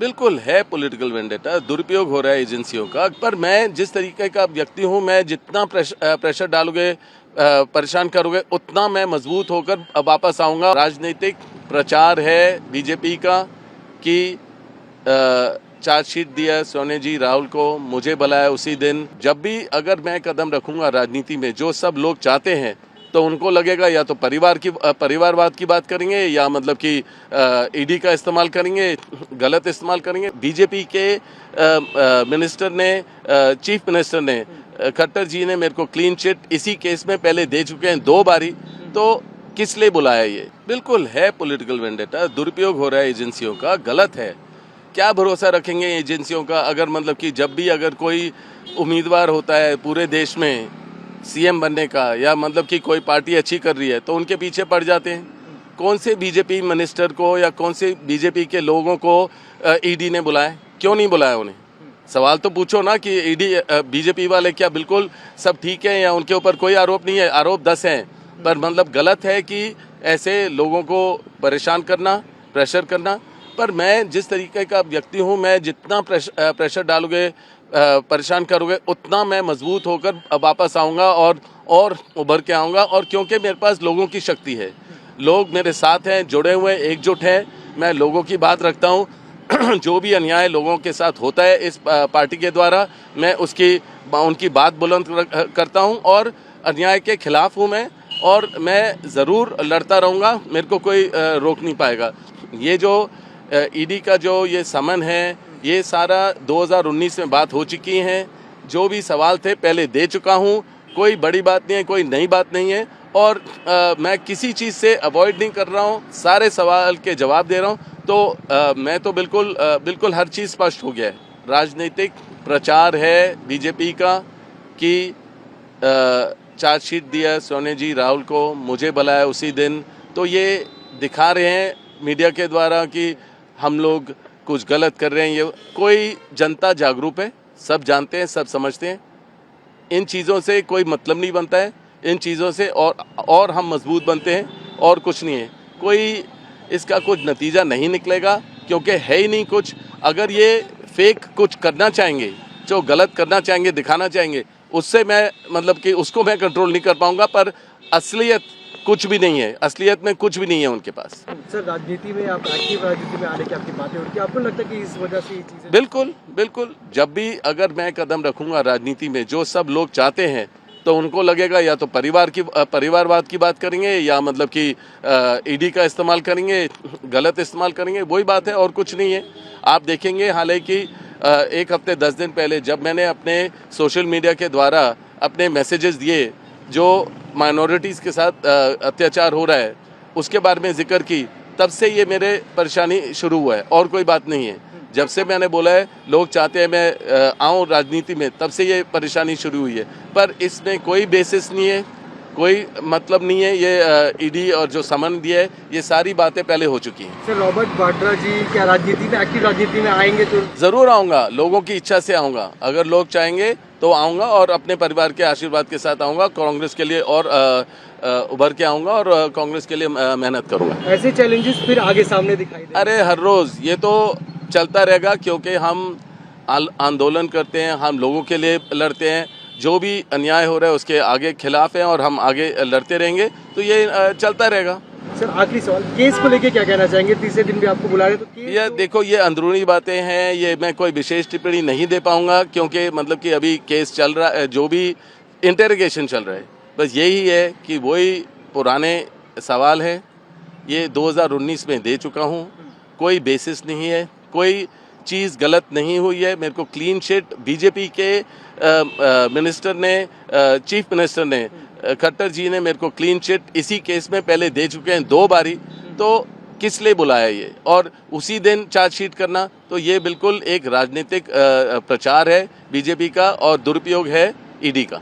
बिल्कुल है political vendetta, दुरुपयोग हो रहा है एजेंसियों का। पर मैं जिस तरीके का व्यक्ति हूं, मैं जितना प्रेशर डालोगे, परेशान करोगे, उतना मैं मजबूत होकर वापस आऊंगा। राजनीतिक प्रचार है बीजेपी का कि चार्जशीट दिया सोने जी राहुल को, मुझे बुलाया उसी दिन। जब भी अगर मैं कदम रखूंगा राजनीति में, जो सब लोग चाहते हैं, तो उनको लगेगा या तो परिवारवाद की बात करेंगे, या मतलब कि ईडी का इस्तेमाल करेंगे, गलत इस्तेमाल करेंगे। बीजेपी के मिनिस्टर ने, चीफ मिनिस्टर ने, खट्टर जी ने मेरे को क्लीन चिट इसी केस में पहले दे चुके हैं 2 बारी। तो किस लिए बुलाया ये? बिल्कुल है पॉलिटिकल वेंडेटा, दुरुपयोग हो रहा है एजेंसियों का, गलत है। क्या भरोसा रखेंगे एजेंसियों का? अगर मतलब कि जब भी अगर कोई उम्मीदवार होता है पूरे देश में सीएम बनने का, या मतलब कि कोई पार्टी अच्छी कर रही है, तो उनके पीछे पड़ जाते हैं। कौन से बीजेपी मिनिस्टर को या कौन से बीजेपी के लोगों को ईडी ने बुलाया? क्यों नहीं बुलाया उन्हें? सवाल तो पूछो ना कि ईडी, बीजेपी वाले क्या बिल्कुल सब ठीक है, या उनके ऊपर कोई आरोप नहीं है? आरोप 10 हैं, पर मतलब गलत है कि ऐसे लोगों को परेशान करना, प्रेशर करना। पर मैं जिस तरीके का व्यक्ति हूं, मैं जितना प्रेशर डालोगे, परेशान करोगे, उतना मैं मजबूत होकर वापस आऊंगा और उभर के आऊंगा। और क्योंकि मेरे पास लोगों की शक्ति है, लोग मेरे साथ हैं, जुड़े हुए, एकजुट हैं। मैं लोगों की बात रखता हूं। जो भी अन्याय लोगों के साथ होता है इस पार्टी के द्वारा, मैं उनकी बात बुलंद करता हूं, और अन्याय के खिलाफ हूं मैं, और मैं ज़रूर लड़ता रहूंगा। मेरे को कोई रोक नहीं पाएगा। ये जो ईडी का जो ये समन है, ये सारा 2019 में बात हो चुकी है। जो भी सवाल थे पहले दे चुका हूँ। कोई बड़ी बात नहीं है, कोई नई बात नहीं है, और मैं किसी चीज़ से अवॉइड नहीं कर रहा हूँ, सारे सवाल के जवाब दे रहा हूँ। तो मैं तो बिल्कुल हर चीज़ स्पष्ट हो गया है। राजनीतिक प्रचार है बीजेपी का कि चार्जशीट दिया सोने जी राहुल को, मुझे बुलाया उसी दिन। तो ये दिखा रहे हैं मीडिया के द्वारा कि हम लोग कुछ गलत कर रहे हैं। ये कोई जनता जागरूक है, सब जानते हैं, सब समझते हैं। इन चीज़ों से कोई मतलब नहीं बनता है। इन चीज़ों से और हम मजबूत बनते हैं, और कुछ नहीं है। कोई इसका कुछ नतीजा नहीं निकलेगा, क्योंकि है ही नहीं कुछ। अगर ये फेक कुछ करना चाहेंगे, जो गलत करना चाहेंगे, दिखाना चाहेंगे, उससे मैं मतलब कि उसको मैं कंट्रोल नहीं कर पाऊंगा। पर असलियत कुछ भी नहीं है, असलियत में कुछ भी नहीं है उनके पास। सर, राजनीति में आप एक्टिव राजनीति में आने की आपकी बातें हो रही है, आपको लगता है कि इस वजह से ये चीजें? बिल्कुल। जब भी अगर मैं कदम रखूंगा राजनीति में, जो सब लोग चाहते हैं, तो उनको लगेगा या तो परिवारवाद की बात करेंगे, या मतलब कि ईडी का इस्तेमाल करेंगे, गलत इस्तेमाल करेंगे। वही बात है, और कुछ नहीं है। आप देखेंगे हालांकि 1 हफ्ते 10 दिन पहले जब मैंने अपने सोशल मीडिया के द्वारा अपने मैसेजेस दिए, जो माइनॉरिटीज़ के साथ अत्याचार हो रहा है उसके बारे में जिक्र की, तब से ये मेरे परेशानी शुरू हुआ है, और कोई बात नहीं है। जब से मैंने बोला है लोग चाहते हैं मैं आऊँ राजनीति में, तब से ये परेशानी शुरू हुई है। पर इसमें कोई बेसिस नहीं है, कोई मतलब नहीं है। ये ईडी और जो समन दिया है, ये सारी बातें पहले हो चुकी हैं। सर, रॉबर्ट वाड्रा जी क्या राजनीति में, एक्टिव राजनीति में आएंगे? तो ज़रूर आऊँगा, लोगों की इच्छा से आऊँगा। अगर लोग चाहेंगे तो आऊँगा, और अपने परिवार के आशीर्वाद के साथ आऊँगा। कांग्रेस के लिए और उभर के आऊँगा, और कांग्रेस के लिए मेहनत करूँगा। ऐसे चैलेंजेस फिर आगे सामने दिखाई दे? अरे हर रोज़ ये तो चलता रहेगा, क्योंकि हम आंदोलन करते हैं, हम लोगों के लिए लड़ते हैं। जो भी अन्याय हो रहा है उसके आगे खिलाफ हैं, और हम आगे लड़ते रहेंगे। तो ये चलता रहेगा। सर, आखिरी सवाल, केस को लेके क्या कहना चाहेंगे? तीसरे दिन भी आपको बुला रहे, तो ये देखो, ये अंदरूनी बातें हैं, ये मैं कोई विशेष टिप्पणी नहीं दे पाऊंगा, क्योंकि मतलब कि अभी केस चल रहा है, जो भी इंटरोगेशन चल रहा है। बस यही है कि वही पुराने सवाल है। ये 2019 में दे चुका हूँ, कोई बेसिस नहीं है, कोई चीज़ गलत नहीं हुई है। मेरे को क्लीन चिट बीजेपी के मिनिस्टर ने, चीफ मिनिस्टर ने, खट्टर जी ने मेरे को क्लीन चिट इसी केस में पहले दे चुके हैं 2 बारी। तो किस लिए बुलाया ये, और उसी दिन चार्जशीट करना? तो ये बिल्कुल एक राजनीतिक प्रचार है बीजेपी का, और दुरुपयोग है ईडी का।